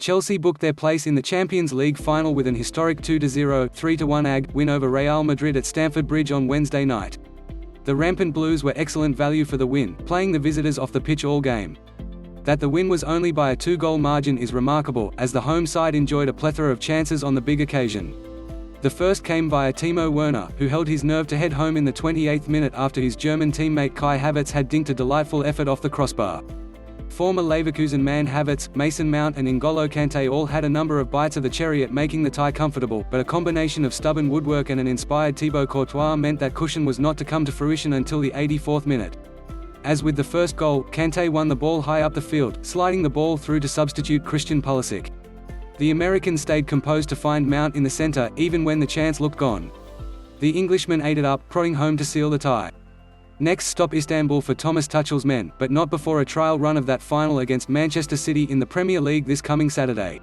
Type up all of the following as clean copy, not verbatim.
Chelsea booked their place in the Champions League final with an historic 2-0, 3-1 AG win over Real Madrid at Stamford Bridge on Wednesday night. The rampant Blues were excellent value for the win, playing the visitors off the pitch all game. That the win was only by a 2-goal margin is remarkable, as the home side enjoyed a plethora of chances on the big occasion. The first came via Timo Werner, who held his nerve to head home in the 28th minute after his German teammate Kai Havertz had dinked a delightful effort off the crossbar. Former Leverkusen man Havertz, Mount and N'Golo Kanté all had a number of bites of the cherry at making the tie comfortable, but a combination of stubborn woodwork and an inspired Thibaut Courtois meant that cushion was not to come to fruition until the 84th minute. As with the first goal, Kanté won the ball high up the field, sliding the ball through to substitute Christian Pulisic. The American stayed composed to find Mount in the center, even when the chance looked gone. The Englishman ate it up, prodding home to seal the tie. Next stop Istanbul for Thomas Tuchel's men, but not before a trial run of that final against Manchester City in the Premier League this coming Saturday.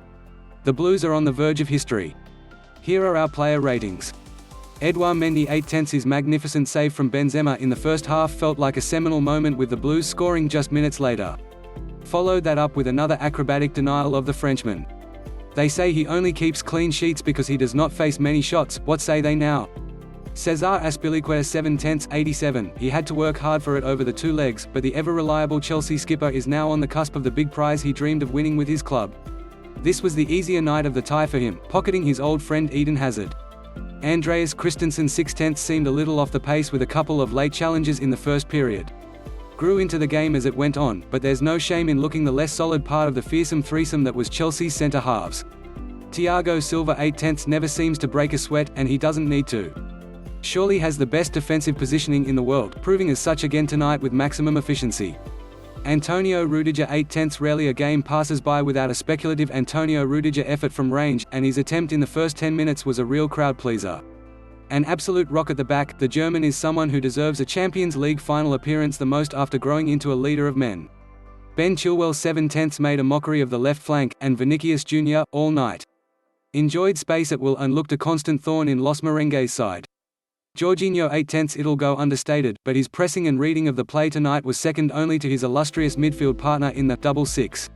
The Blues are on the verge of history. Here are our player ratings. Edouard Mendy 8/10. His magnificent save from Benzema in the first half felt like a seminal moment, with the Blues scoring just minutes later. Followed that up with another acrobatic denial of the Frenchman. They say he only keeps clean sheets because he does not face many shots. What say they now? César Azpilicueta 7/10. 87. He had to work hard for it over the two legs, but the ever-reliable Chelsea skipper is now on the cusp of the big prize he dreamed of winning with his club. This was the easier night of the tie for him, pocketing his old friend Eden Hazard. Andreas Christensen 6/10 seemed a little off the pace with a couple of late challenges in the first period. Grew into the game as it went on, but there's no shame in looking the less solid part of the fearsome threesome that was Chelsea's centre-halves. Thiago Silva 8/10 never seems to break a sweat, and he doesn't need to. Surely has the best defensive positioning in the world, proving as such again tonight with maximum efficiency. Antonio Rüdiger 8/10. Rarely a game passes by without a speculative Antonio Rüdiger effort from range, and his attempt in the first 10 minutes was a real crowd pleaser. An absolute rock at the back, the German is someone who deserves a Champions League final appearance the most after growing into a leader of men. Ben Chilwell 7/10 made a mockery of the left flank, and Vinicius Jr. all night. Enjoyed space at will and looked a constant thorn in Los Merengue's side. Jorginho 8/10. It'll go understated, but his pressing and reading of the play tonight was second only to his illustrious midfield partner in the double six.